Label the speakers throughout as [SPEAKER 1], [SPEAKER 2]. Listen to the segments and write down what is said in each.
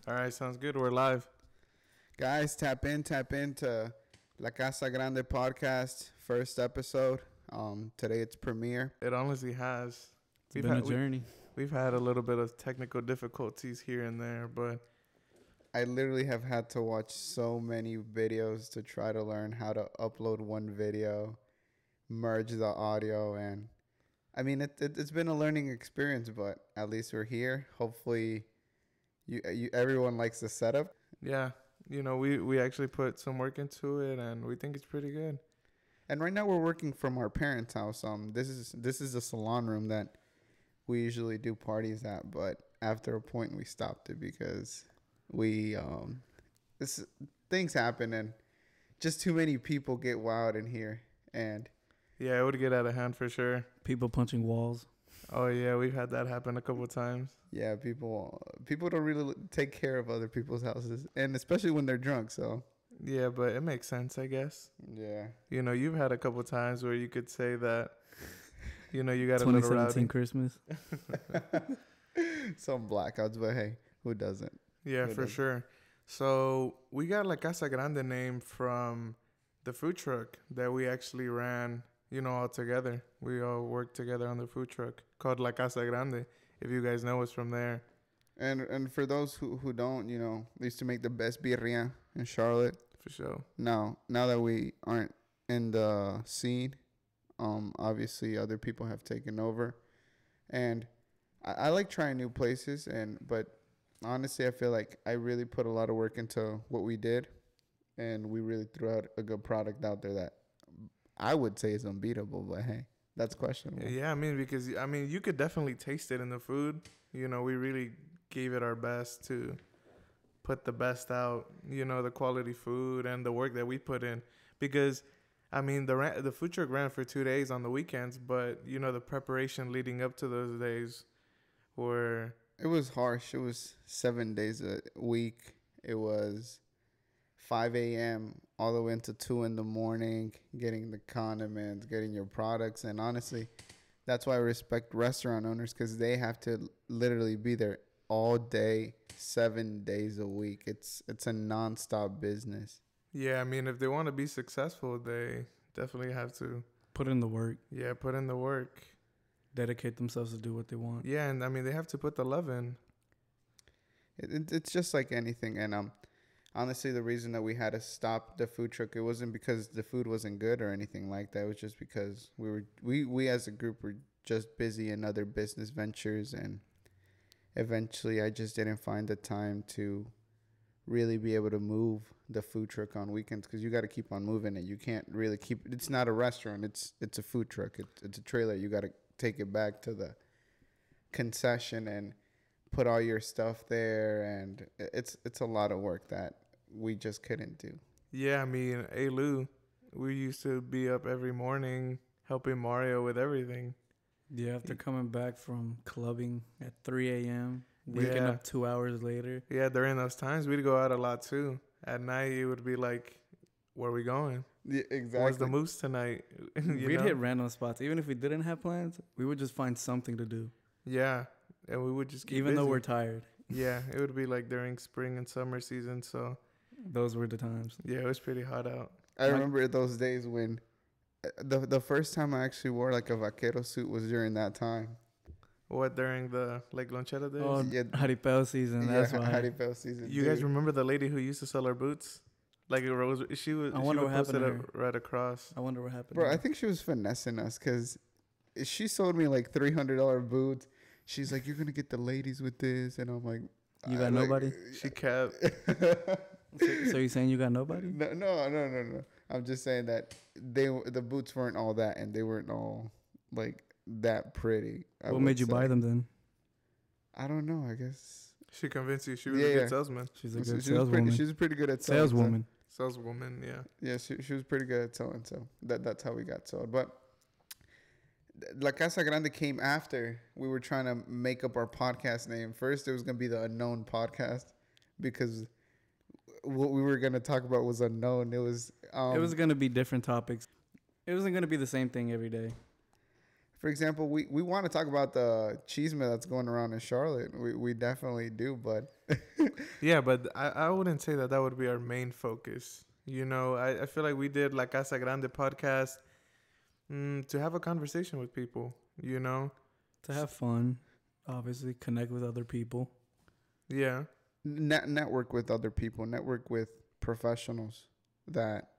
[SPEAKER 1] All right, sounds good. We're live.
[SPEAKER 2] Guys, tap into La Casa Grande Podcast, first episode. Today it's premiere.
[SPEAKER 1] It honestly has.
[SPEAKER 3] It's been a journey.
[SPEAKER 1] We've had a little bit of technical difficulties here and there, but
[SPEAKER 2] I literally have had to watch so many videos to try to learn how to upload one video, merge the audio, and I mean it's been a learning experience, but at least we're here. Hopefully, everyone likes the setup.
[SPEAKER 1] yeah, we actually put some work into it, and we think it's pretty good.
[SPEAKER 2] And right now we're working from our parents' house. This is a salon room that we usually do parties at, but after a point we stopped it because things happen and just too many people get wild in here. And
[SPEAKER 1] yeah, it would get out of hand for sure.
[SPEAKER 3] People punching walls.
[SPEAKER 1] Oh yeah, we've had that happen a couple of times.
[SPEAKER 2] yeah, people don't really take care of other people's houses, and especially when they're drunk. So
[SPEAKER 1] Yeah, but it makes sense, I guess.
[SPEAKER 2] yeah,
[SPEAKER 1] You've had a couple of times where you could say that, you got a little rowdy.
[SPEAKER 3] 2017 Christmas.
[SPEAKER 2] some blackouts, but hey, who doesn't?
[SPEAKER 1] Yeah, for sure. So we got La Casa Grande name from the food truck that we actually ran, all together. We all worked together on the food truck called La Casa Grande, if you guys know us from there.
[SPEAKER 2] And for those who don't, they used to make the best birria in Charlotte.
[SPEAKER 1] For sure.
[SPEAKER 2] Now that we aren't in the scene, obviously other people have taken over, and I like trying new places. But honestly, I feel like I really put a lot of work into what we did, and we really threw out a good product out there that I would say is unbeatable. But hey, that's questionable.
[SPEAKER 1] Yeah, because you could definitely taste it in the food. We really gave it our best to put the best out, the quality food and the work that we put in. Because, the food truck ran for 2 days on the weekends, but, the preparation leading up to those days were...
[SPEAKER 2] It was harsh. It was 7 days a week. It was 5 a.m. all the way into 2 in the morning, getting the condiments, getting your products. And honestly, that's why I respect restaurant owners, because they have to literally be there all day, 7 days a week. It's a nonstop business.
[SPEAKER 1] Yeah, if they want to be successful, they definitely have to
[SPEAKER 3] Put in the work.
[SPEAKER 1] Yeah, put in the work.
[SPEAKER 3] Dedicate themselves to do what they want.
[SPEAKER 1] Yeah, and they have to put the love in.
[SPEAKER 2] It's just like anything. And honestly, the reason that we had to stop the food truck, it wasn't because the food wasn't good or anything like that. It was just because we as a group were just busy in other business ventures, and eventually I just didn't find the time to really be able to move the food truck on weekends, because you got to keep on moving it. You can't really keep it. It's not a restaurant. It's a food truck. It's a trailer. You got to take it back to the concession and put all your stuff there, and it's a lot of work that we just couldn't do.
[SPEAKER 1] Yeah, hey Lou, we used to be up every morning helping Mario with everything.
[SPEAKER 3] Yeah, after coming back from clubbing at 3 a.m., waking up 2 hours later.
[SPEAKER 1] Yeah, during those times, we'd go out a lot too. At night, it would be like, where are we going?
[SPEAKER 2] Yeah, exactly.
[SPEAKER 1] Where's the moose tonight?
[SPEAKER 3] We'd hit random spots. Even if we didn't have plans, we would just find something to do.
[SPEAKER 1] Yeah, and we would just keep
[SPEAKER 3] Even
[SPEAKER 1] busy.
[SPEAKER 3] though we're tired.
[SPEAKER 1] Yeah, it would be like during spring and summer season, so...
[SPEAKER 3] Those were the times.
[SPEAKER 1] Yeah, it was pretty hot out.
[SPEAKER 2] I remember those days when the first time I actually wore like a vaquero suit was during that time.
[SPEAKER 1] What, during the lonchera days?
[SPEAKER 3] Oh,
[SPEAKER 2] Yeah.
[SPEAKER 3] Jaripeo season. That's why.
[SPEAKER 2] Jaripeo season.
[SPEAKER 1] You guys remember the lady who used to sell our boots? Like a rose. She would post it up right across.
[SPEAKER 3] I wonder what happened.
[SPEAKER 2] Bro, I think she was finessing us, because she sold me like $300 boots. She's like, "You're gonna get the ladies with this," and I'm like,
[SPEAKER 3] "You got nobody?"
[SPEAKER 1] She kept.
[SPEAKER 3] So you saying you got nobody?
[SPEAKER 2] No. I'm just saying that the boots weren't all that, and they weren't all like that pretty.
[SPEAKER 3] What made you buy them then?
[SPEAKER 2] I don't know. I guess
[SPEAKER 1] She convinced you she was a good salesman.
[SPEAKER 3] She's a good saleswoman.
[SPEAKER 2] She's pretty good at selling.
[SPEAKER 3] Saleswoman.
[SPEAKER 1] Saleswoman, yeah.
[SPEAKER 2] Yeah, she was pretty good at selling, so that's how we got sold. But La Casa Grande came after we were trying to make up our podcast name. First, it was going to be the Unknown Podcast, because what we were going to talk about was unknown. It was
[SPEAKER 3] going to be different topics. It wasn't going to be the same thing every day.
[SPEAKER 2] For example, we want to talk about the chisme that's going around in Charlotte. We definitely do, but
[SPEAKER 1] Yeah, but I wouldn't say that would be our main focus. You know, I feel like we did La Casa Grande podcast to have a conversation with people, you know?
[SPEAKER 3] To have fun, obviously, connect with other people.
[SPEAKER 1] Yeah.
[SPEAKER 2] network with other people, network with professionals that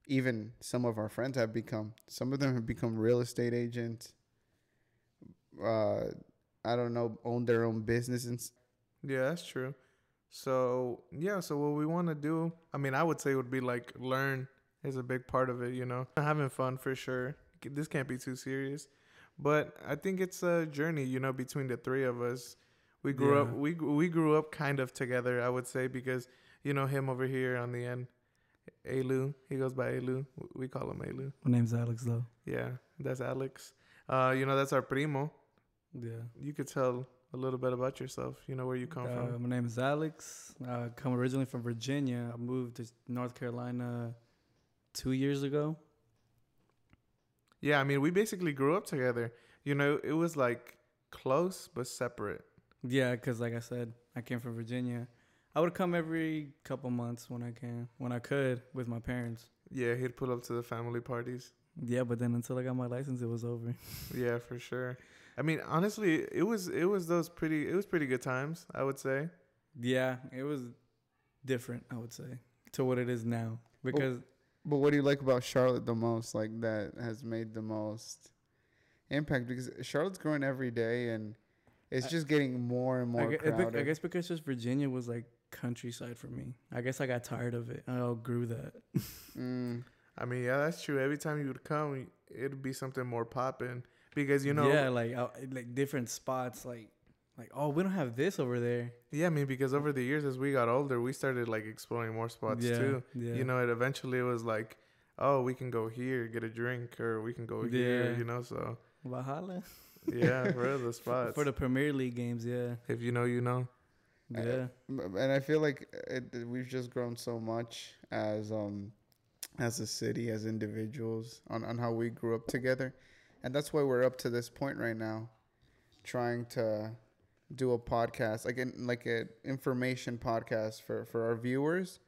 [SPEAKER 2] even some of our friends have become. Some of them have become real estate agents. Uh, I don't know, own their own business
[SPEAKER 1] Yeah, that's true. So, yeah, so what we want to do, I mean, I would say would be like learn is a big part of it, you know? Having fun for sure. This can't be too serious. But I think it's a journey, you know, between the three of us. We grew up we grew up kind of together, I would say, because you know him over here on the end, Elu. He goes by Elu. We call him Elu.
[SPEAKER 3] My name's Alex, though.
[SPEAKER 1] Yeah, that's Alex. You know, that's our primo.
[SPEAKER 3] Yeah.
[SPEAKER 1] You could tell a little bit about yourself. You know where you come from.
[SPEAKER 3] My name is Alex. I come originally from Virginia. I moved to North Carolina 2 years ago.
[SPEAKER 1] Yeah, I mean, we basically grew up together. You know, it was like close but separate.
[SPEAKER 3] Yeah, because like I said, I came from Virginia. I would come every couple months when I could, with my parents.
[SPEAKER 1] Yeah, he'd pull up to the family parties.
[SPEAKER 3] Yeah, but then until I got my license, it was over.
[SPEAKER 1] Yeah, for sure. I mean, honestly, it was pretty good times, I would say.
[SPEAKER 3] Yeah, it was different, I would say, to what it is now. Because
[SPEAKER 2] But what do you like about Charlotte the most? Like that has made the most impact, because Charlotte's growing every day and it's just getting more and more crowded.
[SPEAKER 3] I guess because just Virginia was like countryside for me. I guess I got tired of it. I outgrew that.
[SPEAKER 1] I mean, yeah, that's true. Every time you would come, it'd be something more popping because you know.
[SPEAKER 3] Yeah, like different spots, like oh, we don't have this over there.
[SPEAKER 1] Yeah, I mean, because over the years as we got older, we started like exploring more spots too.
[SPEAKER 3] Yeah.
[SPEAKER 1] You know, eventually it was like, oh, we can go here, get a drink, or we can go here. You know, so.
[SPEAKER 3] Valhalla.
[SPEAKER 1] Yeah, for the spots.
[SPEAKER 3] For the Premier League games, yeah.
[SPEAKER 1] If you know, you know.
[SPEAKER 3] Yeah.
[SPEAKER 2] And I feel like we've just grown so much as a city, as individuals, on how we grew up together. And that's why we're up to this point right now, trying to do a podcast, like an information podcast for our viewers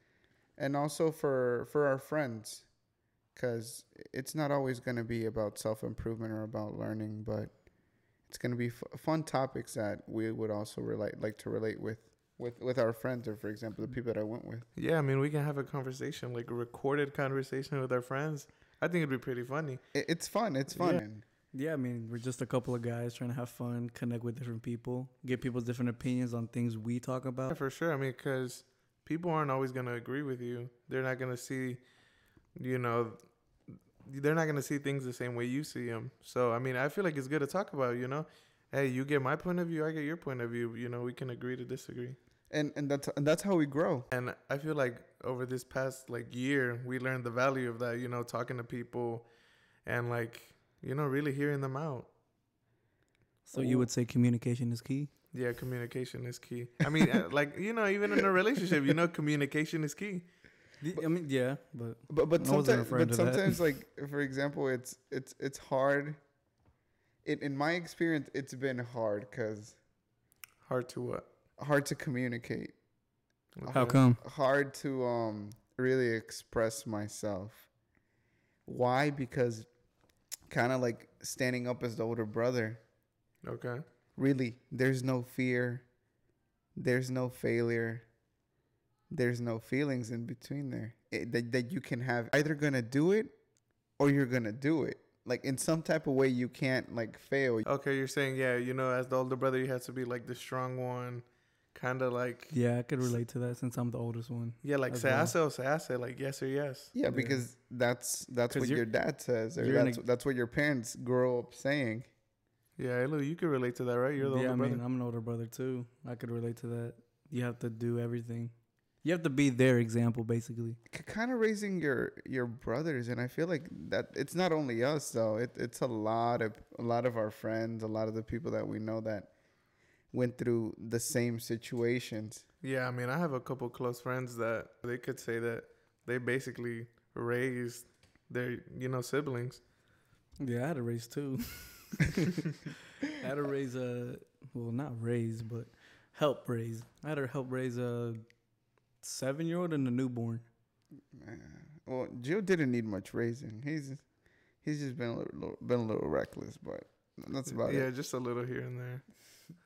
[SPEAKER 2] and also for our friends, because it's not always going to be about self-improvement or about learning, but it's going to be fun topics that we would also like to relate with our friends, or for example, the people that I went with.
[SPEAKER 1] Yeah, I mean, we can have a conversation, like a recorded conversation with our friends. I think it'd be pretty funny.
[SPEAKER 2] It's fun. It's fun.
[SPEAKER 3] Yeah, I mean, we're just a couple of guys trying to have fun, connect with different people, get people's different opinions on things we talk about.
[SPEAKER 1] Yeah, for sure. I mean, because people aren't always going to agree with you. They're not going to see, you know, they're not going to see things the same way you see them. So, I mean, I feel like it's good to talk about, you know. Hey, you get my point of view, I get your point of view. You know, we can agree to disagree.
[SPEAKER 2] And that's how we grow.
[SPEAKER 1] And I feel like over this past, like, year, we learned the value of that, you know, talking to people and, like, you know, really hearing them out.
[SPEAKER 3] So you would say communication is key?
[SPEAKER 1] Yeah, communication is key. I mean, like, you know, even in a relationship, you know, communication is key.
[SPEAKER 3] I mean, yeah,
[SPEAKER 2] but sometimes like, for example, it's hard. In my experience, it's been hard because
[SPEAKER 1] hard to what?
[SPEAKER 2] Hard to communicate.
[SPEAKER 3] How come?
[SPEAKER 2] Hard to really express myself. Why? Because kind of like standing up as the older brother.
[SPEAKER 1] Okay.
[SPEAKER 2] Really, there's no fear. There's no failure. There's no feelings in between there. That you can have either gonna do it or you're gonna do it. Like in some type of way, you can't like fail.
[SPEAKER 1] Okay, you're saying, yeah, you know, as the older brother, you have to be like the strong one, kind of like.
[SPEAKER 3] Yeah, I could relate to that since I'm the oldest one.
[SPEAKER 1] Yeah, like se hace o se hace, like yes or yes.
[SPEAKER 2] Yeah, because that's what your dad says, or that's what your parents grow up saying.
[SPEAKER 1] Yeah, Elu, you could relate to that, right? You're the older brother.
[SPEAKER 3] Yeah, I mean, I'm an older brother too. I could relate to that. You have to do everything. You have to be their example, basically.
[SPEAKER 2] Kind of raising your brothers, and I feel like that it's not only us though. It's a lot of our friends, a lot of the people that we know that went through the same situations.
[SPEAKER 1] Yeah, I mean, I have a couple close friends that they could say that they basically raised their, you know, siblings.
[SPEAKER 3] Yeah, I had to raise two. I had to raise not raise, but help raise. I had to help raise a 7-year-old and a newborn.
[SPEAKER 2] Well, Jill didn't need much raising. He's just been a little reckless, but that's about it.
[SPEAKER 1] Yeah, just a little here and there.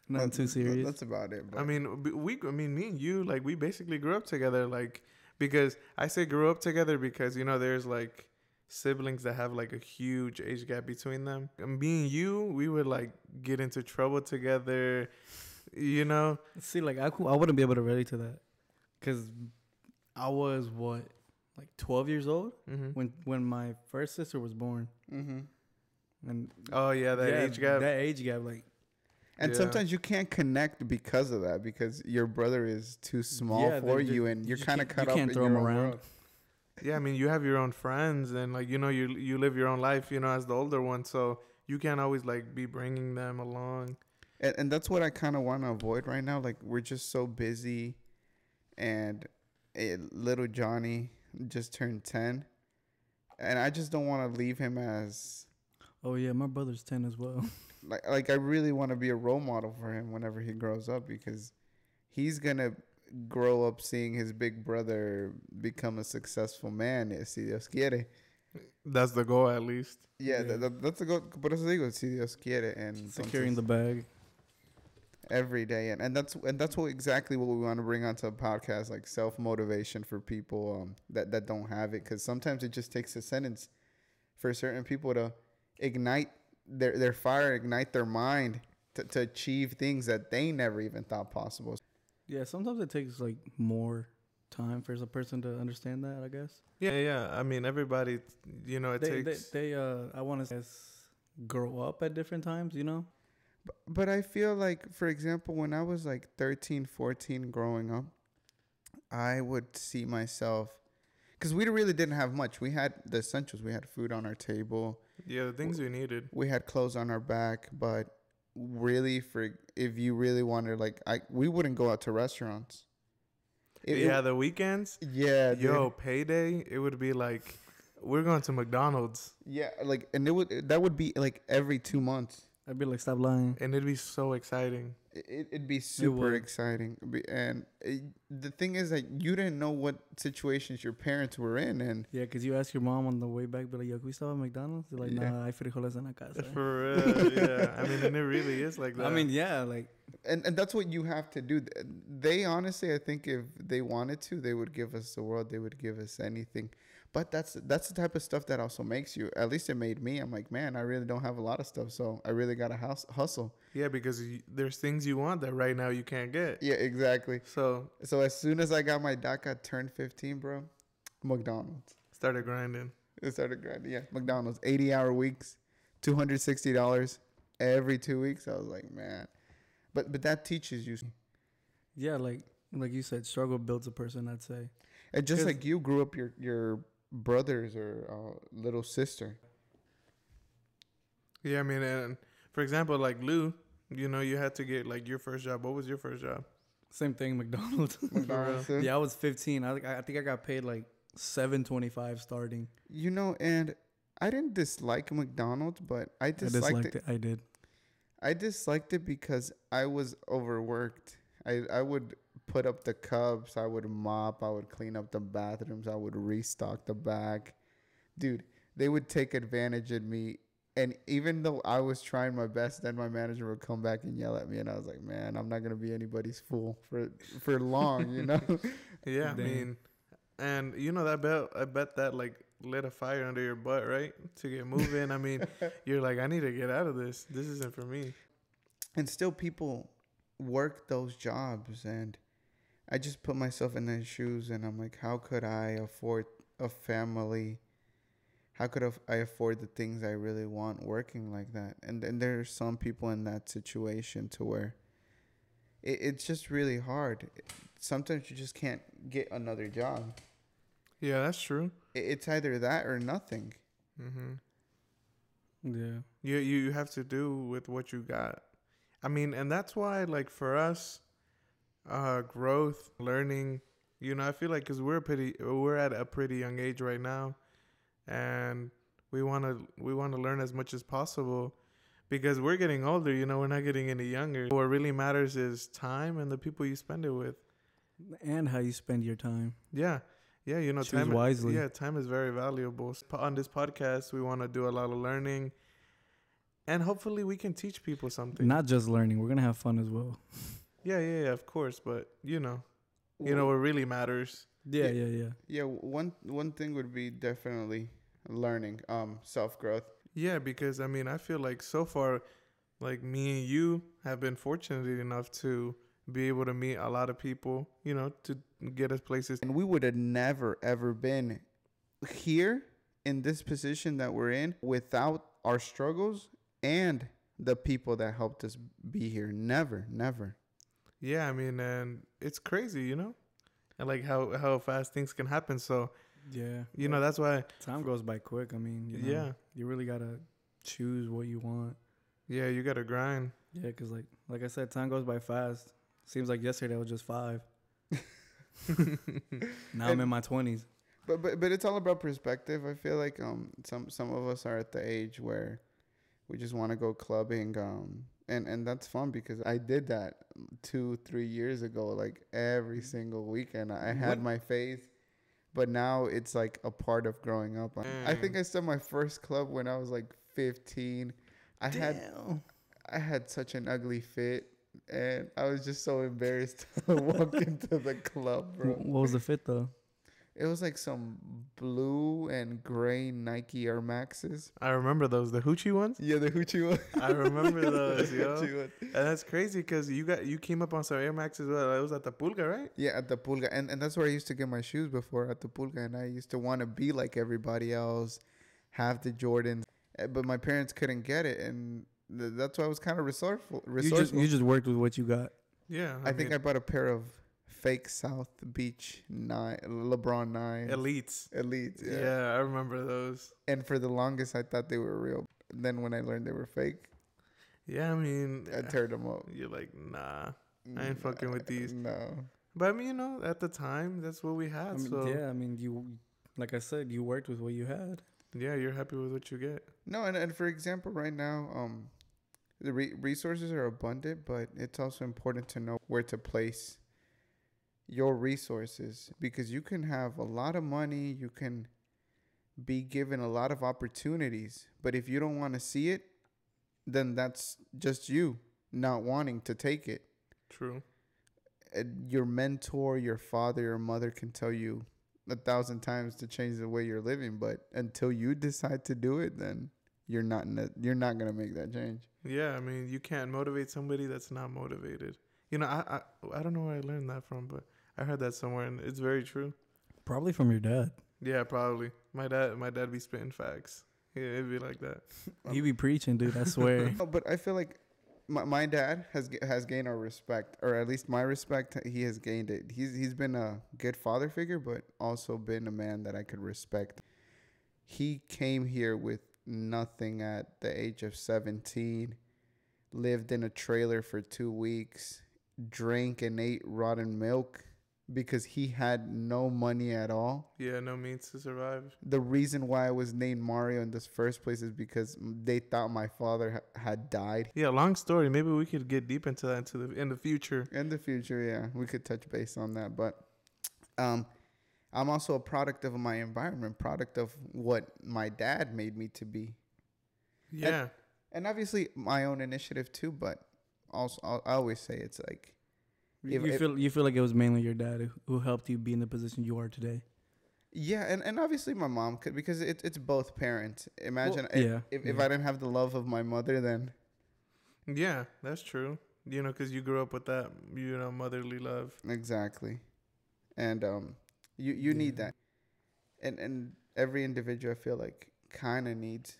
[SPEAKER 3] Nothing too serious.
[SPEAKER 2] That's about it. But.
[SPEAKER 1] I mean, me and you, like, we basically grew up together, like, because I say grew up together because, you know, there's, like, siblings that have, like, a huge age gap between them. And me and you, we would, like, get into trouble together, you know?
[SPEAKER 3] See, like, I wouldn't be able to relate to that. Because I was, 12 years old when my first sister was born.
[SPEAKER 2] Mm-hmm.
[SPEAKER 3] And
[SPEAKER 1] oh, yeah, age gap.
[SPEAKER 3] That age gap, like.
[SPEAKER 2] And sometimes you can't connect because of that, because your brother is too small for you, and you're kind of cut off in your own world.
[SPEAKER 1] Yeah, I mean, you have your own friends, and, like, you know, you live your own life, you know, as the older one, so you can't always, like, be bringing them along.
[SPEAKER 2] And that's what I kind of want to avoid right now. Like, we're just so busy, and little Johnny just turned 10, and I just don't want to leave him as...
[SPEAKER 3] Oh, yeah, my brother's 10 as well.
[SPEAKER 2] Like I really want to be a role model for him whenever he grows up, because he's going to grow up seeing his big brother become a successful man, si Dios quiere.
[SPEAKER 1] That's the goal, at least.
[SPEAKER 2] Yeah, that's the goal. Por eso digo, si Dios quiere. And
[SPEAKER 3] securing the bag.
[SPEAKER 2] Every day. And that's what exactly what we want to bring onto a podcast, like self-motivation for people that don't have it. Because sometimes it just takes a sentence for certain people to ignite their fire, ignite their mind to achieve things that they never even thought possible.
[SPEAKER 3] Yeah, sometimes it takes like more time for a person to understand that, I guess.
[SPEAKER 1] Yeah. I mean, everybody, you know,
[SPEAKER 3] I want to grow up at different times, you know?
[SPEAKER 2] But I feel like, for example, when I was like 13, 14 growing up, I would see myself, because we really didn't have much. We had the essentials. We had food on our table.
[SPEAKER 1] Yeah, the things we needed.
[SPEAKER 2] We had clothes on our back, but really, if you really wanted, we wouldn't go out to restaurants.
[SPEAKER 1] The weekends.
[SPEAKER 2] Yeah.
[SPEAKER 1] Yo, payday. It would be like, we're going to McDonald's.
[SPEAKER 2] Yeah, and that would be like every 2 months.
[SPEAKER 3] I'd be like, stop lying.
[SPEAKER 1] And it'd be so exciting.
[SPEAKER 2] It'd be super exciting. And the thing is that you didn't know what situations your parents were in. And
[SPEAKER 3] yeah, because you ask your mom on the way back, be like, yo, can we stop at McDonald's? They're like, nah, hay frijoles en la casa.
[SPEAKER 1] For real, yeah. I mean, and it really is like that.
[SPEAKER 3] I mean, yeah, like.
[SPEAKER 2] And that's what you have to do. They honestly, I think if they wanted to, they would give us the world. They would give us anything. But that's the type of stuff that also makes you, at least it made me. I'm like, man, I really don't have a lot of stuff, so I really got to hustle.
[SPEAKER 1] Yeah, because there's things you want that right now you can't get.
[SPEAKER 2] Yeah, exactly.
[SPEAKER 1] So
[SPEAKER 2] as soon as I got my DACA, turned 15, bro, McDonald's.
[SPEAKER 1] Started grinding.
[SPEAKER 2] Yeah. McDonald's, 80-hour weeks, $260 every 2 weeks. I was like, man. But that teaches you.
[SPEAKER 3] Yeah, like you said, struggle builds a person, I'd say.
[SPEAKER 2] And just like you grew up your brothers or little sister.
[SPEAKER 1] Yeah, I mean, and for example, like Lou, you know, you had to get like your first job. What was your first job?
[SPEAKER 3] Same thing, McDonald's. Yeah, I was 15. I think I got paid like $7.25 starting.
[SPEAKER 2] You know, and I didn't dislike McDonald's, but I disliked it.
[SPEAKER 3] I did.
[SPEAKER 2] I disliked it because I was overworked. I would put up the cups, I would mop, I would clean up the bathrooms, I would restock the back. Dude, they would take advantage of me. And even though I was trying my best, then my manager would come back and yell at me. And I was like, man, I'm not going to be anybody's fool for long, you know?
[SPEAKER 1] Yeah, I mean, and you know, I bet that like lit a fire under your butt, right? To get moving. I mean, you're like, I need to get out of this. This isn't for me.
[SPEAKER 2] And still people work those jobs, and I just put myself in their shoes, and I'm like, how could I afford a family? How could I afford the things I really want working like that? And then there's some people in that situation to where it's just really hard. Sometimes you just can't get another job.
[SPEAKER 1] Yeah, that's true.
[SPEAKER 2] It's either that or nothing.
[SPEAKER 3] Yeah.
[SPEAKER 1] You have to do with what you got. I mean, and that's why, like, for us, growth, learning, you know, I feel like because we're at a pretty young age right now, and we want to learn as much as possible, because we're getting older, we're not getting any younger. What really matters is time and the people you spend it with.
[SPEAKER 3] And how you spend your time.
[SPEAKER 1] Yeah. Yeah,
[SPEAKER 3] Choose
[SPEAKER 1] time
[SPEAKER 3] wisely.
[SPEAKER 1] Yeah, time is very valuable. On this podcast, we want to do a lot of learning, and hopefully we can teach people something.
[SPEAKER 3] Not just learning. We're going to have fun as well.
[SPEAKER 1] Yeah, of course, but what really matters.
[SPEAKER 3] Yeah.
[SPEAKER 2] Yeah, one thing would be definitely learning, self-growth.
[SPEAKER 1] Yeah, because I feel like so far, like me and you have been fortunate enough to be able to meet a lot of people, to get us places.
[SPEAKER 2] And we would have never, ever been here in this position that we're in without our struggles and the people that helped us be here. Never.
[SPEAKER 1] Yeah, and it's crazy, and like how fast things can happen. So,
[SPEAKER 3] yeah,
[SPEAKER 1] that's why
[SPEAKER 3] time goes by quick.
[SPEAKER 1] Yeah,
[SPEAKER 3] you really got to choose what you want.
[SPEAKER 1] Yeah, you got to grind.
[SPEAKER 3] Yeah, because like I said, time goes by fast. Seems like yesterday was just 5. Now I'm in my 20s.
[SPEAKER 2] But it's all about perspective. I feel like some of us are at the age where we just want to go clubbing, and that's fun because I did that 2-3 years ago, like every single weekend. I had my phase, but now it's like a part of growing up. I think I started my first club when I was like 15. I had such an ugly fit. And I was just so embarrassed to walk into the club, bro.
[SPEAKER 3] What was the fit, though?
[SPEAKER 2] It was like some blue and gray Nike Air Maxes.
[SPEAKER 1] I remember those, the hoochie ones.
[SPEAKER 2] Yeah, the hoochie ones.
[SPEAKER 1] I remember those, yo. And that's crazy because you came up on some Air Max as well. It was at the Pulga, right?
[SPEAKER 2] Yeah, at the Pulga. And that's where I used to get my shoes before, at the Pulga. And I used to want to be like everybody else, have the Jordans. But my parents couldn't get it. And that's why I was kind of resourceful.
[SPEAKER 3] You just worked with what you got.
[SPEAKER 1] Yeah.
[SPEAKER 2] I think I bought a pair of fake South Beach LeBron 9
[SPEAKER 1] Elites.
[SPEAKER 2] Yeah,
[SPEAKER 1] I remember those.
[SPEAKER 2] And for the longest, I thought they were real. Then when I learned they were fake,
[SPEAKER 1] yeah,
[SPEAKER 2] I turned them up.
[SPEAKER 1] You're like, nah, I ain't fucking with these.
[SPEAKER 2] No.
[SPEAKER 1] But at the time, that's what we had.
[SPEAKER 3] You, like I said, you worked with what you had.
[SPEAKER 1] Yeah, you're happy with what you get.
[SPEAKER 2] No, and for example, right now, the resources are abundant, but it's also important to know where to place your resources, because you can have a lot of money, you can be given a lot of opportunities, but if you don't want to see it, then that's just you not wanting to take it.
[SPEAKER 1] True.
[SPEAKER 2] Your mentor, your father, your mother can tell you 1,000 times to change the way you're living, but until you decide to do it, then you're not gonna make that change.
[SPEAKER 1] Yeah, you can't motivate somebody that's not motivated. I don't know where I learned that from, but I heard that somewhere, and it's very true.
[SPEAKER 3] Probably from your dad.
[SPEAKER 1] Yeah, probably. My dad be spitting facts. Yeah, it'd be like that.
[SPEAKER 3] He be preaching, dude. I swear.
[SPEAKER 2] No, but I feel like my dad has gained our respect, or at least my respect. He has gained it. He's been a good father figure, but also been a man that I could respect. He came here with nothing at the age of 17, lived in a trailer for 2 weeks, drank and ate rotten milk because he had no money at all.
[SPEAKER 1] Yeah, no means to survive.
[SPEAKER 2] The reason why I was named Mario in this first place is because they thought my father had died.
[SPEAKER 1] Yeah, long story. Maybe we could get deep into that in the future.
[SPEAKER 2] In the future, yeah, we could touch base on that. But I'm also a product of my environment, product of what my dad made me to be.
[SPEAKER 1] Yeah.
[SPEAKER 2] And obviously my own initiative too, but also I always say it's like,
[SPEAKER 3] You feel like it was mainly your dad who helped you be in the position you are today.
[SPEAKER 2] Yeah, and obviously my mom could, because it's both parents. Imagine if I didn't have the love of my mother, then.
[SPEAKER 1] Yeah, that's true. Because you grew up with that, motherly love.
[SPEAKER 2] Exactly, and you need that, and every individual, I feel like, kind of needs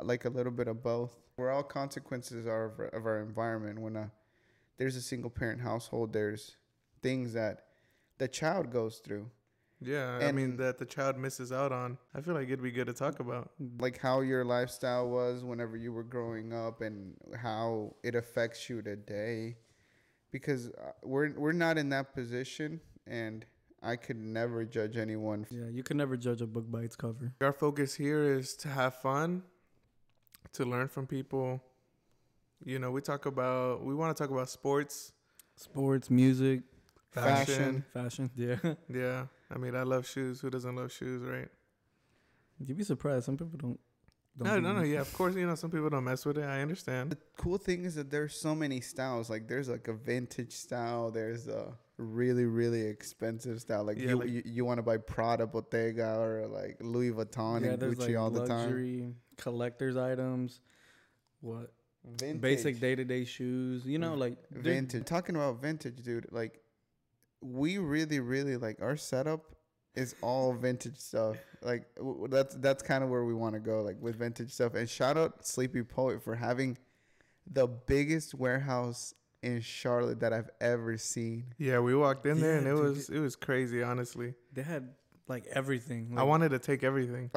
[SPEAKER 2] like a little bit of both. We're all consequences of our environment. When there's a single parent household, there's things that the child goes through.
[SPEAKER 1] Yeah, that the child misses out on. I feel like it'd be good to talk about.
[SPEAKER 2] Like how your lifestyle was whenever you were growing up and how it affects you today. Because we're not in that position, and I could never judge anyone.
[SPEAKER 3] Yeah, you can never judge a book by its cover.
[SPEAKER 1] Our focus here is to have fun, to learn from people, We want to talk about
[SPEAKER 3] Sports, music,
[SPEAKER 1] fashion.
[SPEAKER 3] Yeah.
[SPEAKER 1] Yeah. I mean, I love shoes. Who doesn't love shoes, right?
[SPEAKER 3] You'd be surprised. Some people don't.
[SPEAKER 1] No. Yeah, of course, some people don't mess with it. I understand.
[SPEAKER 2] The cool thing is that there's so many styles. Like there's like a vintage style. There's a really, really expensive style. Like you want to buy Prada, Bottega, or like Louis Vuitton and Gucci
[SPEAKER 3] like
[SPEAKER 2] all the time.
[SPEAKER 3] Luxury collector's items. What?
[SPEAKER 2] Vintage.
[SPEAKER 3] Basic day-to-day shoes. Like
[SPEAKER 2] vintage. Talking about vintage, dude. Like we really, really like our setup is all vintage stuff. Like that's kind of where we want to go, like with vintage stuff. And shout out Sleepy Poet for having the biggest warehouse in Charlotte that I've ever seen.
[SPEAKER 1] Yeah, we walked in there and it was crazy, honestly.
[SPEAKER 3] They had like everything.
[SPEAKER 1] I wanted to take everything.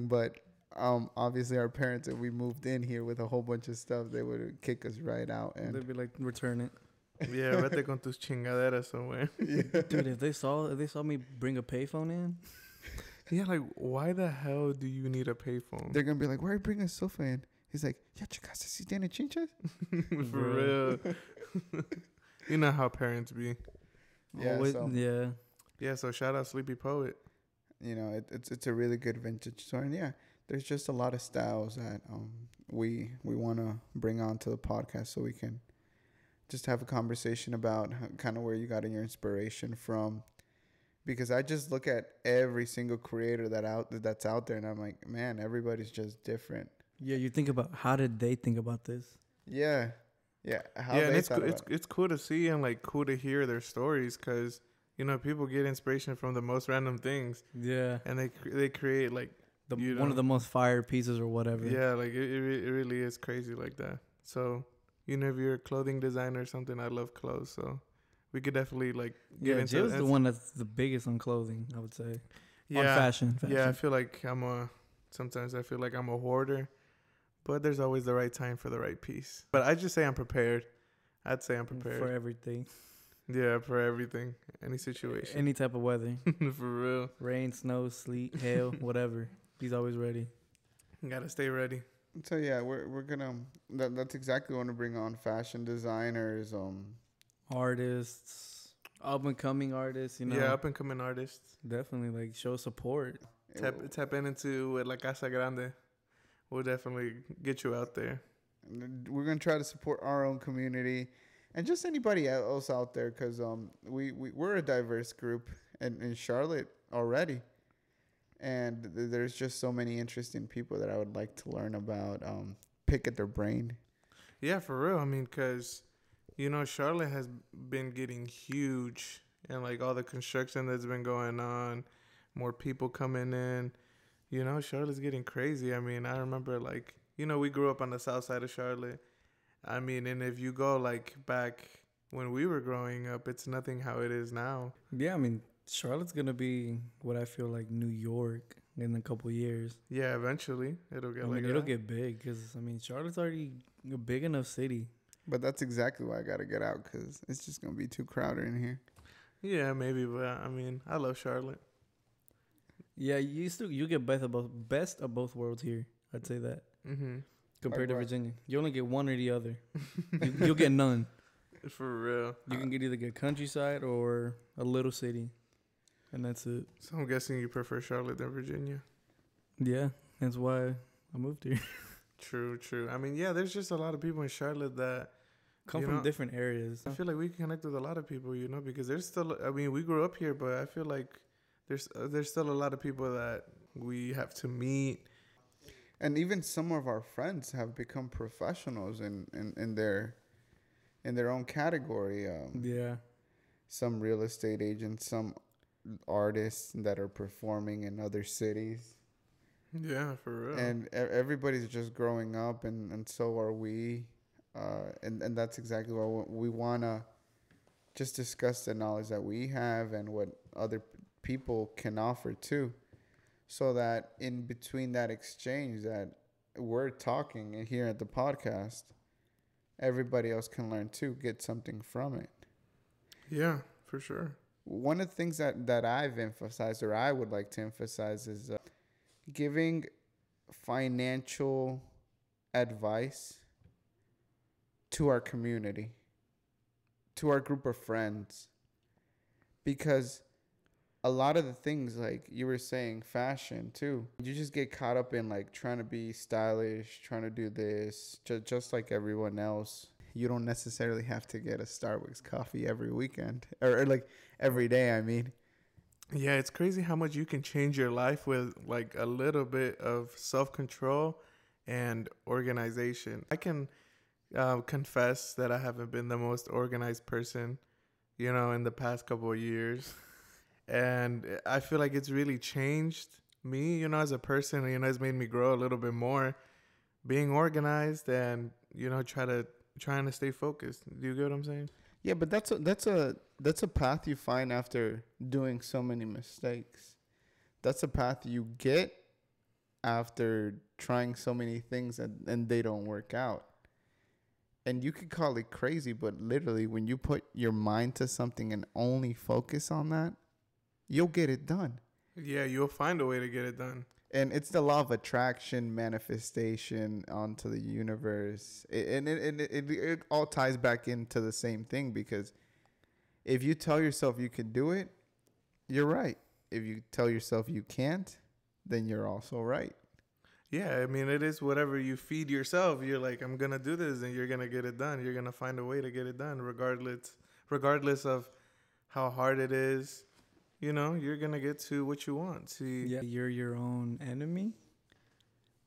[SPEAKER 2] But obviously our parents, if we moved in here with a whole bunch of stuff, they would kick us right out and
[SPEAKER 3] they'd be like, return it.
[SPEAKER 1] Yeah, vete con tus chingaderas somewhere.
[SPEAKER 2] Yeah.
[SPEAKER 3] Dude, if they saw me bring a payphone in.
[SPEAKER 1] Yeah, like why the hell do you need a payphone?
[SPEAKER 2] They're gonna be like, why are you bringing a sofa in? He's like, ya checaste si tiene chinchas?
[SPEAKER 1] For real. You know how parents be.
[SPEAKER 2] Yeah.
[SPEAKER 1] Yeah, so shout out Sleepy Poet.
[SPEAKER 2] It's a really good vintage store, and yeah, there's just a lot of styles that we want to bring onto the podcast so we can just have a conversation about kind of where you got your inspiration from. Because I just look at every single creator that's out there, and I'm like, man, everybody's just different.
[SPEAKER 3] Yeah, you think about how did they think about this?
[SPEAKER 2] Yeah.
[SPEAKER 1] And it's cool to see and like cool to hear their stories because people get inspiration from the most random things.
[SPEAKER 3] Yeah,
[SPEAKER 1] and they create like
[SPEAKER 3] one of the most fire pieces or whatever.
[SPEAKER 1] Yeah, like it really is crazy like that. So if you're a clothing designer or something, I love clothes, so we could definitely like get into.
[SPEAKER 3] Jill's the one that's the biggest on clothing, I would say.
[SPEAKER 1] Yeah,
[SPEAKER 3] on fashion.
[SPEAKER 1] Yeah, I feel like sometimes I feel like I'm a hoarder, but there's always the right time for the right piece. But I just say I'm prepared. I'd say I'm prepared
[SPEAKER 3] for everything.
[SPEAKER 1] Yeah, for everything, any situation,
[SPEAKER 3] any type of weather.
[SPEAKER 1] For real,
[SPEAKER 3] rain, snow, sleet, hail, whatever. He's always ready.
[SPEAKER 1] You gotta stay ready.
[SPEAKER 2] So yeah, we're gonna. That's exactly what I want to bring on: fashion designers,
[SPEAKER 3] artists, up and coming artists.
[SPEAKER 1] Yeah, up and coming artists.
[SPEAKER 3] Definitely like show support.
[SPEAKER 1] Tap into La Casa Grande. We'll definitely get you out there.
[SPEAKER 2] We're gonna try to support our own community and just anybody else out there, because we're a diverse group in Charlotte already. And there's just so many interesting people that I would like to learn about, pick at their brain.
[SPEAKER 1] Yeah, for real. I mean, because, Charlotte has been getting huge. And, like, all the construction that's been going on, more people coming in. Charlotte's getting crazy. I mean, I remember, like, we grew up on the south side of Charlotte. I mean, and if you go, like, back when we were growing up, it's nothing how it is now.
[SPEAKER 3] Yeah, I mean, Charlotte's going to be what I feel like New York in a couple years.
[SPEAKER 1] Yeah, eventually. It'll
[SPEAKER 3] get big because, Charlotte's already a big enough city.
[SPEAKER 2] But that's exactly why I got to get out, because it's just going to be too crowded in here.
[SPEAKER 1] Yeah, maybe. But, I love Charlotte.
[SPEAKER 3] Yeah, you get best of both worlds here. I'd say that.
[SPEAKER 1] Mm-hmm.
[SPEAKER 3] Compared to Virginia. You only get one or the other. You'll get none.
[SPEAKER 1] For real.
[SPEAKER 3] You can either get countryside or a little city. And that's it.
[SPEAKER 1] So I'm guessing you prefer Charlotte than Virginia.
[SPEAKER 3] Yeah, that's why I moved here.
[SPEAKER 1] True. I mean, yeah, there's just a lot of people in Charlotte that
[SPEAKER 3] come from different areas.
[SPEAKER 1] I feel like we connect with a lot of people, because there's still, we grew up here, but I feel like there's still a lot of people that we have to meet.
[SPEAKER 2] And even some of our friends have become professionals in their own category.
[SPEAKER 3] Yeah.
[SPEAKER 2] Some real estate agents, some artists that are performing in other cities.
[SPEAKER 1] Yeah, for real.
[SPEAKER 2] And everybody's just growing up, and so are we. And that's exactly what we want to just discuss, the knowledge that we have and what other people can offer too. So that in between that exchange that we're talking here at the podcast, everybody else can learn too, get something from it.
[SPEAKER 1] Yeah, for sure.
[SPEAKER 2] One of the things that I've emphasized, or I would like to emphasize, is giving financial advice to our community, to our group of friends, because a lot of the things, like you were saying, fashion too, you just get caught up in like trying to be stylish, trying to do this just like everyone else. You don't necessarily have to get a Starbucks coffee every weekend or like every day, I mean.
[SPEAKER 1] Yeah, it's crazy how much you can change your life with like a little bit of self-control and organization. I can confess that I haven't been the most organized person, in the past couple of years. And I feel like it's really changed me, as a person, it's made me grow a little bit more being organized and, trying to stay focused. Do you get what I'm saying?
[SPEAKER 2] Yeah, but that's a path you find after doing so many mistakes. That's a path you get after trying so many things and they don't work out. And you could call it crazy, but literally when you put your mind to something and only focus on that, you'll get it done.
[SPEAKER 1] Yeah, you'll find a way to get it done.
[SPEAKER 2] And it's the law of attraction, manifestation onto the universe. It all ties back into the same thing, because if you tell yourself you can do it, you're right. If you tell yourself you can't, then you're also right.
[SPEAKER 1] Yeah, I mean, it is whatever you feed yourself. You're like, I'm going to do this, and you're going to get it done. You're going to find a way to get it done, regardless of how hard it is. You're going to get to what you want. See,
[SPEAKER 3] yeah, you're your own enemy,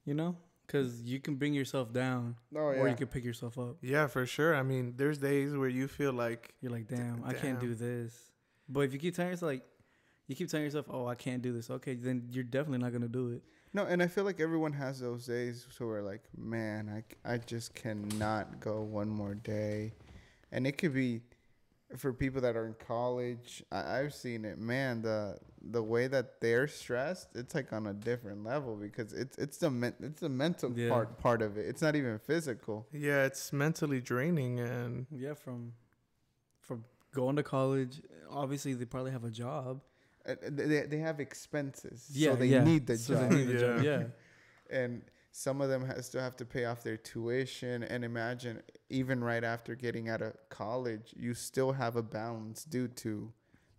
[SPEAKER 3] because you can bring yourself down, or you can pick yourself up.
[SPEAKER 1] Yeah, for sure. I mean, there's days where you feel like,
[SPEAKER 3] you're like, damn, I can't do this. But if you keep telling yourself, oh, I can't do this, okay, then you're definitely not going to do it.
[SPEAKER 2] No, and I feel like everyone has those days where like, man, I just cannot go one more day. And it could be for people that are in college. I've seen it, man. The way that they're stressed, it's like on a different level, because it's the mental part of it. It's not even physical.
[SPEAKER 1] Yeah, it's mentally draining. And
[SPEAKER 3] yeah, from going to college, obviously they probably have a job.
[SPEAKER 2] They have expenses,
[SPEAKER 3] so
[SPEAKER 2] they need the job.
[SPEAKER 3] They need the job. Yeah.
[SPEAKER 2] And some of them still have to pay off their tuition. And imagine, even right after getting out of college, you still have a balance due to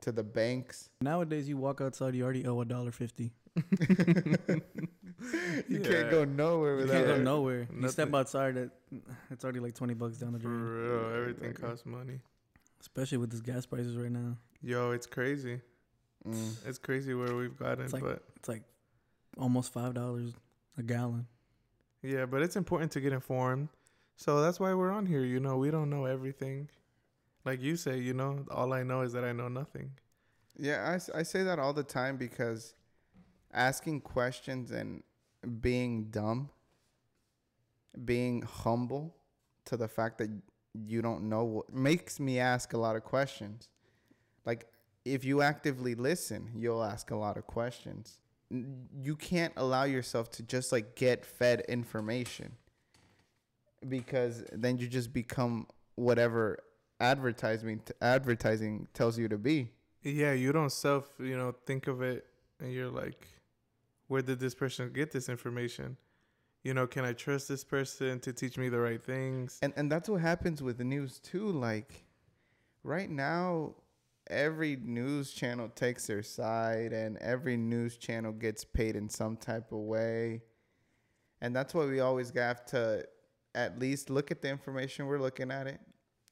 [SPEAKER 2] the banks.
[SPEAKER 3] Nowadays, you walk outside, you already owe $1.50.
[SPEAKER 2] You can't go nowhere without.
[SPEAKER 3] You can't go nowhere.
[SPEAKER 1] Nothing.
[SPEAKER 3] You step outside, it's already like $20 down the drain.
[SPEAKER 1] For real, everything costs money.
[SPEAKER 3] Especially with these gas prices right now.
[SPEAKER 1] Yo, it's crazy. It's crazy where we've gotten,
[SPEAKER 3] it's like almost $5 a gallon.
[SPEAKER 1] Yeah, but it's important to get informed. So that's why we're on here. We don't know everything. Like you say, all I know is that I know nothing.
[SPEAKER 2] Yeah, I say that all the time, because asking questions and being dumb, being humble to the fact that you don't know what makes me ask a lot of questions. Like, if you actively listen, you'll ask a lot of questions. You can't allow yourself to just like get fed information, because then you just become whatever advertising tells you to be.
[SPEAKER 1] Yeah, you don't think of it, and you're like, where did this person get this information? Can I trust this person to teach me the right things?
[SPEAKER 2] And that's what happens with the news too. Like right now, every news channel takes their side, and every news channel gets paid in some type of way. And that's why we always have to at least look at the information we're looking at it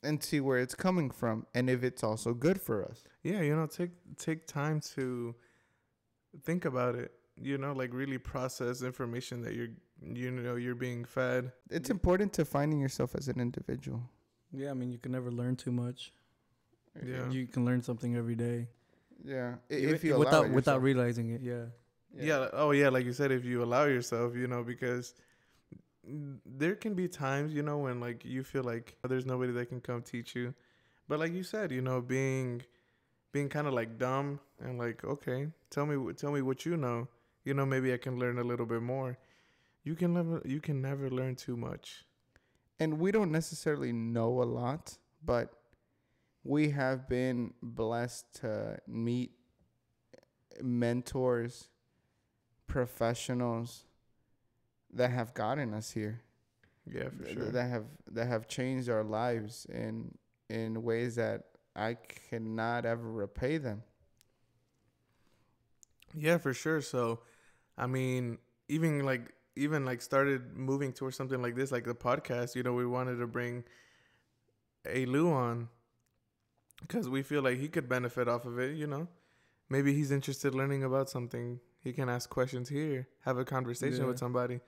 [SPEAKER 2] and see where it's coming from, and if it's also good for us.
[SPEAKER 1] Yeah, take time to think about it. Like really process information that you're being fed.
[SPEAKER 2] It's important to finding yourself as an individual.
[SPEAKER 3] Yeah, I mean, you can never learn too much.
[SPEAKER 1] Yeah,
[SPEAKER 3] you can learn something every day.
[SPEAKER 2] Yeah,
[SPEAKER 3] if you without realizing it.
[SPEAKER 1] Yeah. Oh yeah, like you said, if you allow yourself, because there can be times, when like you feel like there's nobody that can come teach you, but like you said, being kind of like dumb and like, okay, tell me what you know. Maybe I can learn a little bit more. You can never learn too much.
[SPEAKER 2] And we don't necessarily know a lot, but we have been blessed to meet mentors, professionals that have gotten us here.
[SPEAKER 1] Yeah, for sure.
[SPEAKER 2] that have changed our lives in ways that I cannot ever repay them.
[SPEAKER 1] Yeah, for sure. So, I mean, even started moving towards something like this, like the podcast. We wanted to bring a Lou on because we feel like he could benefit off of it. Maybe he's interested in learning about something. He can ask questions here, have a conversation with somebody.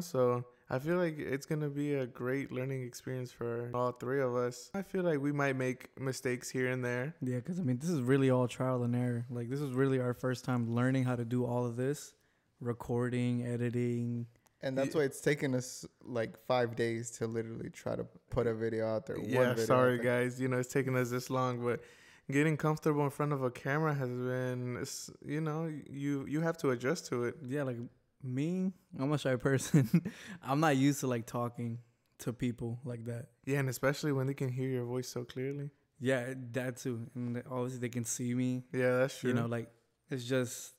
[SPEAKER 1] So I feel like it's gonna be a great learning experience for all three of us. I feel like we might make mistakes here and there.
[SPEAKER 3] Yeah, because this is really all trial and error. Like, this is really our first time learning how to do all of this, recording, editing.
[SPEAKER 2] And that's why it's taken us like 5 days to literally try to put a video out there.
[SPEAKER 1] Yeah, sorry guys. It's taken us this long, but getting comfortable in front of a camera has been, you have to adjust to it.
[SPEAKER 3] Yeah, like me, I'm a shy person. I'm not used to like talking to people like that.
[SPEAKER 1] Yeah, and especially when they can hear your voice so clearly.
[SPEAKER 3] Yeah, that too. And obviously they can see me.
[SPEAKER 1] Yeah, that's true.
[SPEAKER 3] Like, it's just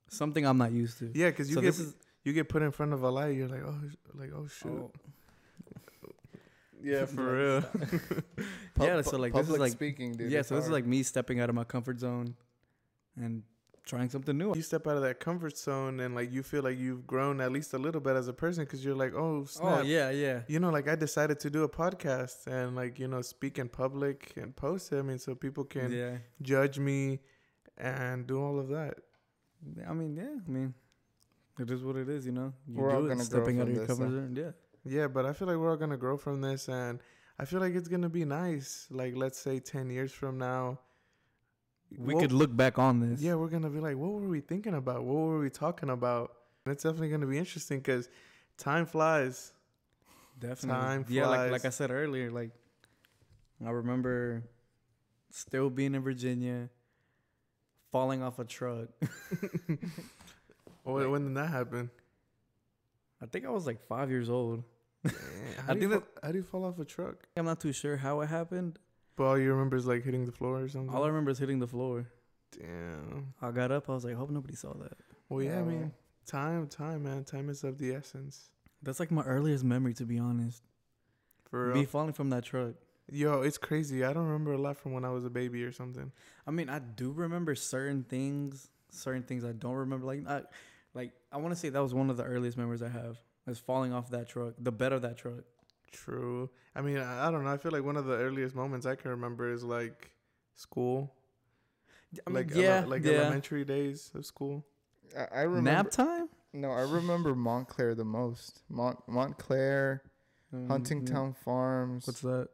[SPEAKER 3] something I'm not used to.
[SPEAKER 1] Yeah, because you get put in front of a light, you're like, oh shoot. Oh. Yeah, for real.
[SPEAKER 3] Yeah, so like, this is like
[SPEAKER 2] speaking, dude.
[SPEAKER 3] Yeah, so this is like me stepping out of my comfort zone and trying something new.
[SPEAKER 1] You step out of that comfort zone and like you feel like you've grown at least a little bit as a person because you're like, oh snap.
[SPEAKER 3] Oh yeah.
[SPEAKER 1] Like I decided to do a podcast and like speak in public and post it. I mean, so people can judge me and do all of that.
[SPEAKER 3] I mean, it is what it is.
[SPEAKER 2] We're all gonna
[SPEAKER 3] stepping out of your comfort zone. Yeah.
[SPEAKER 1] Yeah, but I feel like we're all gonna grow from this, and I feel like it's gonna be nice. Like, let's say 10 years from now,
[SPEAKER 3] we could look back on this.
[SPEAKER 1] Yeah, we're gonna be like, what were we thinking about? What were we talking about? And it's definitely gonna be interesting because time flies.
[SPEAKER 3] Definitely.
[SPEAKER 1] Time flies.
[SPEAKER 3] Yeah, like I said earlier, like I remember still being in Virginia, falling off a truck.
[SPEAKER 1] When did that happen?
[SPEAKER 3] I think I was like 5 years old.
[SPEAKER 1] How do you fall off a truck?
[SPEAKER 3] I'm not too sure how it happened.
[SPEAKER 1] But all you remember is like hitting the floor or something?
[SPEAKER 3] All I remember is hitting the floor.
[SPEAKER 1] Damn.
[SPEAKER 3] I got up. I was like, hope nobody saw that.
[SPEAKER 1] Well, yeah, I mean, time, man. Time is of the essence.
[SPEAKER 3] That's like my earliest memory, to be honest.
[SPEAKER 1] For real?
[SPEAKER 3] Me falling from that truck.
[SPEAKER 1] Yo, it's crazy. I don't remember a lot from when I was a baby or something.
[SPEAKER 3] I mean, I do remember certain things I don't remember. Like I want to say that was one of the earliest memories I have, is falling off that truck, the bed of that truck.
[SPEAKER 1] True. I mean, I don't know. I feel like one of the earliest moments I can remember is like school. I mean, elementary days of school.
[SPEAKER 2] I remember
[SPEAKER 3] nap time.
[SPEAKER 2] No, I remember Montclair the most. Montclair, Huntingtown Farms.
[SPEAKER 3] What's that?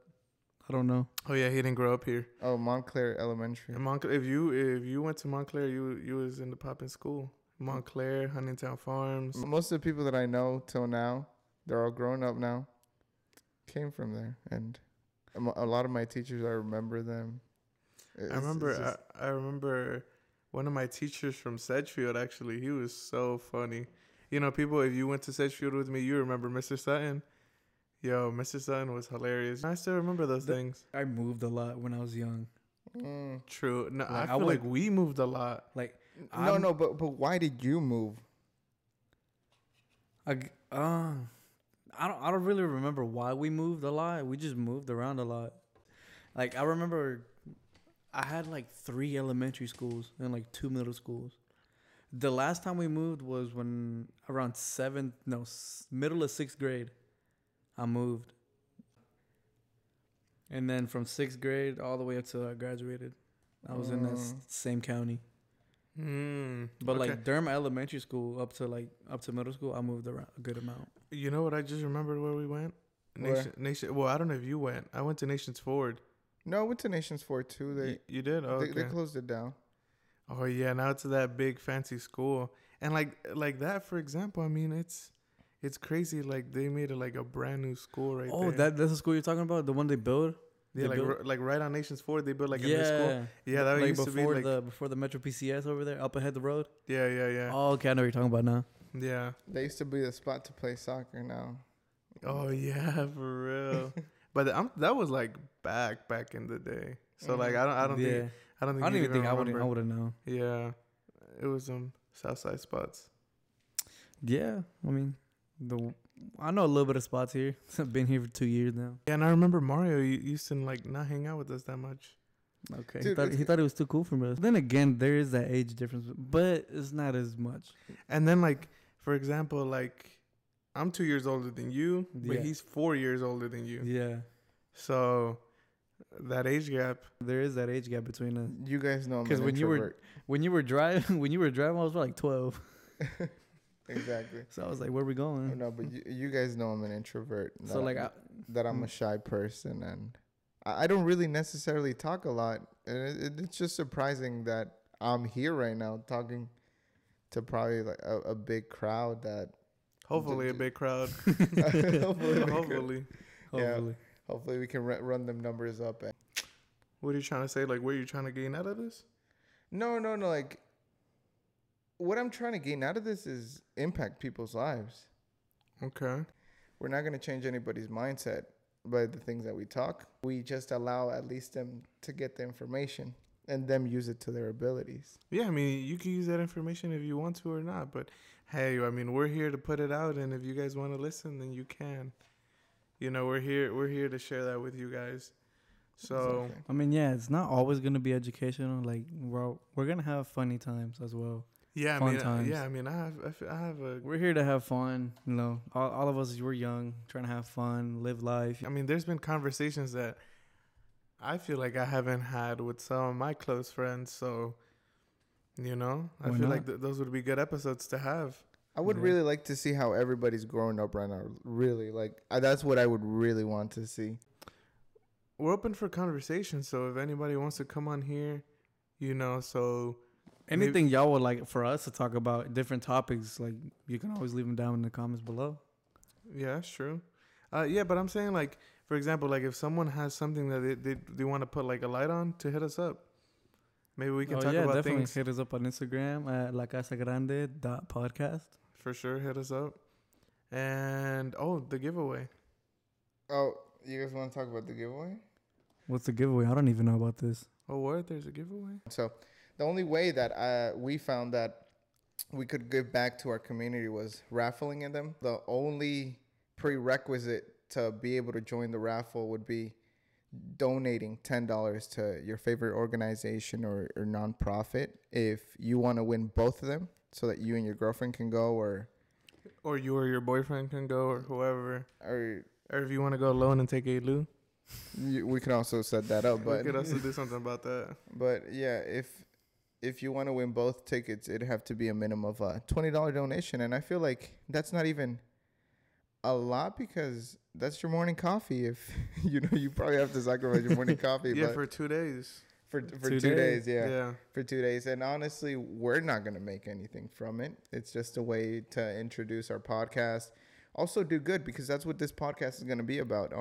[SPEAKER 3] I don't know.
[SPEAKER 1] Oh yeah, he didn't grow up here.
[SPEAKER 2] Oh, Montclair Elementary.
[SPEAKER 1] And if you went to Montclair, you was in the poppin' school. Montclair, Huntingtown Farms.
[SPEAKER 2] Most of the people that I know till now, they're all grown up now, came from there, and a lot of my teachers, I remember them.
[SPEAKER 1] I remember one of my teachers from Sedgefield. Actually, he was so funny. People, if you went to Sedgefield with me, you remember Mr. Sutton. Yo, Mr. Sutton was hilarious. I still remember those things.
[SPEAKER 3] I moved a lot when I was young.
[SPEAKER 1] True. No, I feel like we moved a lot.
[SPEAKER 2] Like, but why did you move?
[SPEAKER 3] I don't really remember why we moved a lot. We just moved around a lot. Like, I remember I had like 3 elementary schools and like 2 middle schools. The last time we moved was when around middle of 6th grade, I moved. And then from 6th grade all the way up till I graduated, I was in that same county. But like during my elementary school up to middle school, I moved around a good amount.
[SPEAKER 1] You know what? I just remembered where we went. Nation. Well, I don't know if you went. I went to Nations Ford.
[SPEAKER 2] No, I went to Nations Ford too.
[SPEAKER 1] You did? Oh,
[SPEAKER 2] they closed it down.
[SPEAKER 1] Oh yeah, now it's that big fancy school, and like that, for example. I mean, it's crazy. Like they made it like a brand new school right there.
[SPEAKER 3] Oh, that's the school you're talking about, the one they built.
[SPEAKER 1] Yeah, like right on Nations Ford, they built like a new school. Yeah, that
[SPEAKER 3] like
[SPEAKER 1] used to be like
[SPEAKER 3] before the Metro PCS over there, up ahead the road.
[SPEAKER 1] Yeah.
[SPEAKER 3] Oh, okay, I know what you're talking about now.
[SPEAKER 1] Yeah.
[SPEAKER 2] They used to be the spot to play soccer now.
[SPEAKER 1] Oh yeah, for real. But that was like back in the day. So like I don't think I don't even think I would
[SPEAKER 3] have known.
[SPEAKER 1] Yeah, it was Southside spots.
[SPEAKER 3] Yeah, I mean I know a little bit of spots here. I've been here for 2 years now.
[SPEAKER 1] Yeah, and I remember Mario used to like not hang out with us that much.
[SPEAKER 3] Okay.
[SPEAKER 2] Dude,
[SPEAKER 3] He thought it was too cool for us. Then again, there is that age difference, but it's not as much.
[SPEAKER 1] And then like, for example, like I'm 2 years older than you, but
[SPEAKER 3] Yeah.
[SPEAKER 1] he's 4 years older than you.
[SPEAKER 3] Yeah.
[SPEAKER 1] So that age gap.
[SPEAKER 3] There is that age gap between us.
[SPEAKER 2] You guys know I'm
[SPEAKER 3] 'Cause
[SPEAKER 2] an
[SPEAKER 3] when you were-
[SPEAKER 2] introvert.
[SPEAKER 3] When you were driving, I was like 12.
[SPEAKER 2] Exactly.
[SPEAKER 3] So I was like, where we going?
[SPEAKER 2] No, but you guys know I'm an introvert.
[SPEAKER 3] So like,
[SPEAKER 2] that I'm a shy person, and I don't really necessarily talk a lot, and it's just surprising that I'm here right now talking to probably like a big crowd. That
[SPEAKER 1] Hopefully a big crowd.
[SPEAKER 2] hopefully, Yeah.
[SPEAKER 3] hopefully.
[SPEAKER 2] hopefully we can run them numbers up. And
[SPEAKER 1] What are you trying to say? Like, what are you trying to gain out of this?
[SPEAKER 2] no, like what I'm trying to gain out of this is impact people's lives.
[SPEAKER 1] Okay.
[SPEAKER 2] We're not going to change anybody's mindset by the things that we talk. We just allow at least them to get the information and them use it to their abilities.
[SPEAKER 1] Yeah, I mean, you can use that information if you want to or not. But hey, I mean, we're here to put it out, and if you guys want to listen, then you can. You know, we're here to share that with you guys. So
[SPEAKER 2] Exactly.
[SPEAKER 3] I mean, yeah, it's not always gonna be educational. Like, we're gonna have funny times as well.
[SPEAKER 1] yeah,
[SPEAKER 3] Fun
[SPEAKER 1] I mean,
[SPEAKER 3] times.
[SPEAKER 1] yeah, I mean, I have a.
[SPEAKER 3] We're here to have fun. You know, all of us, we're young, trying to have fun, live life.
[SPEAKER 1] I mean, there's been conversations that I feel like I haven't had with some of my close friends. So, you know, I
[SPEAKER 3] Why
[SPEAKER 1] feel
[SPEAKER 3] not?
[SPEAKER 1] like those would be good episodes to have.
[SPEAKER 2] I would
[SPEAKER 3] Yeah.
[SPEAKER 2] really like to see how everybody's growing up right now. Really, that's what I would really want to see.
[SPEAKER 1] We're open for conversation. So if anybody wants to come on here, you know, so
[SPEAKER 3] Anything y'all would like for us to talk about, different topics, like you can always leave them down in the comments below.
[SPEAKER 1] yeah, that's true. Yeah, but I'm saying like, for example, like if someone has something that they want to put like a light on, to hit us up. Maybe we can talk about
[SPEAKER 3] definitely
[SPEAKER 1] things.
[SPEAKER 3] hit us up on Instagram at La Casa Grande .podcast.
[SPEAKER 1] For sure, hit us up. And the giveaway.
[SPEAKER 2] Oh, you guys want to talk about the giveaway?
[SPEAKER 3] What's the giveaway? I don't even know about this.
[SPEAKER 1] Oh, what? There's a giveaway?
[SPEAKER 2] So the only way that we found that we could give back to our community was raffling in them. The only prerequisite to be able to join the raffle would be donating $10 to your favorite organization or nonprofit. If you want to win both of them so that you and your girlfriend can go, or
[SPEAKER 1] you or your boyfriend can go, or whoever. Or if you want to go alone and take a loo.
[SPEAKER 2] we can also set that up. But
[SPEAKER 1] We could also do something about that.
[SPEAKER 2] But yeah, if you want to win both tickets, it'd have to be a minimum of a $20 donation, and I feel like that's not even a lot because that's your morning coffee. If you probably have to sacrifice your morning coffee.
[SPEAKER 1] Yeah,
[SPEAKER 2] but
[SPEAKER 1] for 2 days.
[SPEAKER 2] for
[SPEAKER 3] 2
[SPEAKER 2] 2 days, yeah,
[SPEAKER 1] Yeah.
[SPEAKER 2] for 2 days. And honestly, we're not gonna make anything from it. It's just a way to introduce our podcast. Also, do good because that's what this podcast is gonna be about.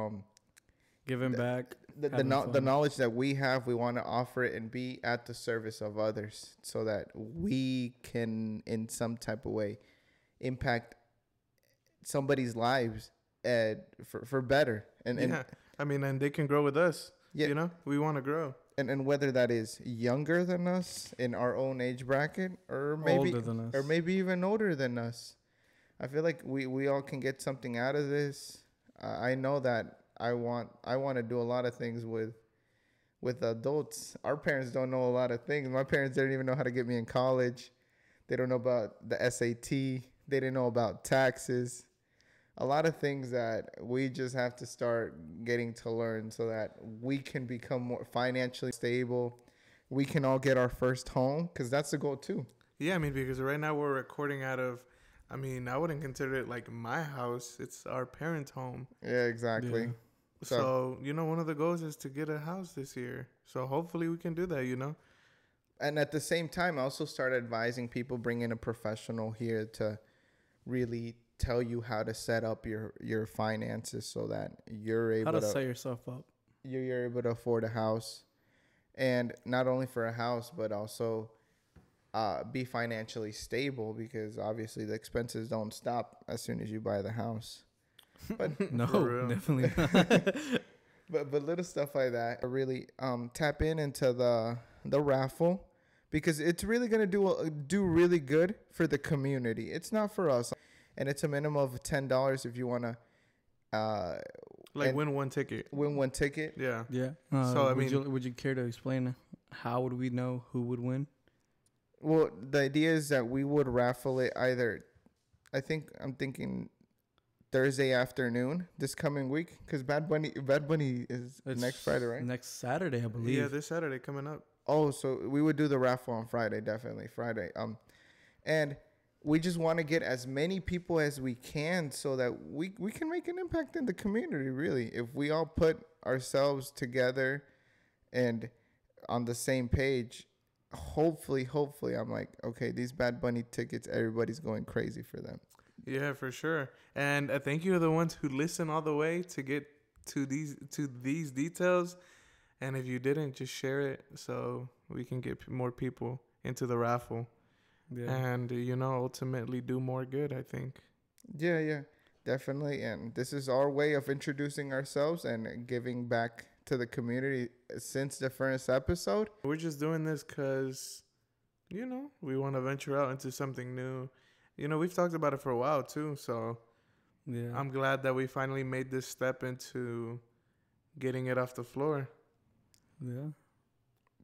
[SPEAKER 3] Giving back.
[SPEAKER 2] The
[SPEAKER 3] Having fun.
[SPEAKER 2] knowledge that we have, we want to offer it and be at the service of others so that we can, in some type of way, impact somebody's lives for better. And
[SPEAKER 1] Yeah. I mean, and they can grow with us.
[SPEAKER 2] Yeah.
[SPEAKER 1] You know, we want to grow.
[SPEAKER 2] and whether that is younger than us in our own age bracket or maybe
[SPEAKER 3] Older than us.
[SPEAKER 2] or maybe even older than us, I feel like we all can get something out of this. I know that I want to do a lot of things with adults. Our parents don't know a lot of things. My parents didn't even know how to get me in college. They don't know about the SAT. They didn't know about taxes. A lot of things that we just have to start getting to learn so that we can become more financially stable. We can all get our first home because that's the goal too.
[SPEAKER 1] Yeah, I mean, because right now we're recording out of, I mean, I wouldn't consider it like my house. It's our parents' home.
[SPEAKER 2] Yeah, exactly.
[SPEAKER 3] Yeah.
[SPEAKER 1] So, one of the goals is to get a house this year. So hopefully we can do that,
[SPEAKER 2] And at the same time, I also started advising people, bring in a professional here to really tell you how to set up your finances so that you're able
[SPEAKER 3] How to set yourself up.
[SPEAKER 2] you're able to afford a house, and not only for a house but also be financially stable, because obviously the expenses don't stop as soon as you buy the house. But
[SPEAKER 3] No,
[SPEAKER 1] For real.
[SPEAKER 3] definitely not.
[SPEAKER 2] but little stuff like that really tap into the raffle, because it's really gonna do really good for the community. It's not for us. and it's a minimum of $10 if you want to
[SPEAKER 1] win one ticket.
[SPEAKER 2] Win one ticket.
[SPEAKER 1] Yeah.
[SPEAKER 3] Yeah.
[SPEAKER 1] So, I
[SPEAKER 3] would
[SPEAKER 1] mean,
[SPEAKER 3] would you care to explain how would we know who would win?
[SPEAKER 2] Well, the idea is that we would raffle it either. I'm thinking Thursday afternoon this coming week, because Bad Bunny is
[SPEAKER 3] It's
[SPEAKER 2] next Friday, right?
[SPEAKER 3] Next Saturday, I believe.
[SPEAKER 1] Yeah, this Saturday coming up.
[SPEAKER 2] Oh, so we would do the raffle on Friday, definitely Friday. And we just want to get as many people as we can so that we can make an impact in the community. Really, if we all put ourselves together and on the same page, hopefully, I'm like, okay, these Bad Bunny tickets, everybody's going crazy for them.
[SPEAKER 1] Yeah, for sure. And thank you to the ones who listen all the way to get to these details. And if you didn't, just share it so we can get more people into the raffle.
[SPEAKER 3] Yeah.
[SPEAKER 1] And, ultimately do more good, I think.
[SPEAKER 2] Yeah, definitely. And this is our way of introducing ourselves and giving back to the community since the first episode.
[SPEAKER 1] We're just doing this because, we want to venture out into something new. We've talked about it for a while, too. So
[SPEAKER 3] Yeah.
[SPEAKER 1] I'm glad that we finally made this step into getting it off the floor.
[SPEAKER 3] Yeah.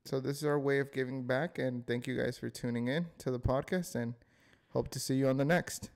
[SPEAKER 2] So this is our way of giving back, and thank you guys for tuning in to the podcast, and hope to see you on the next.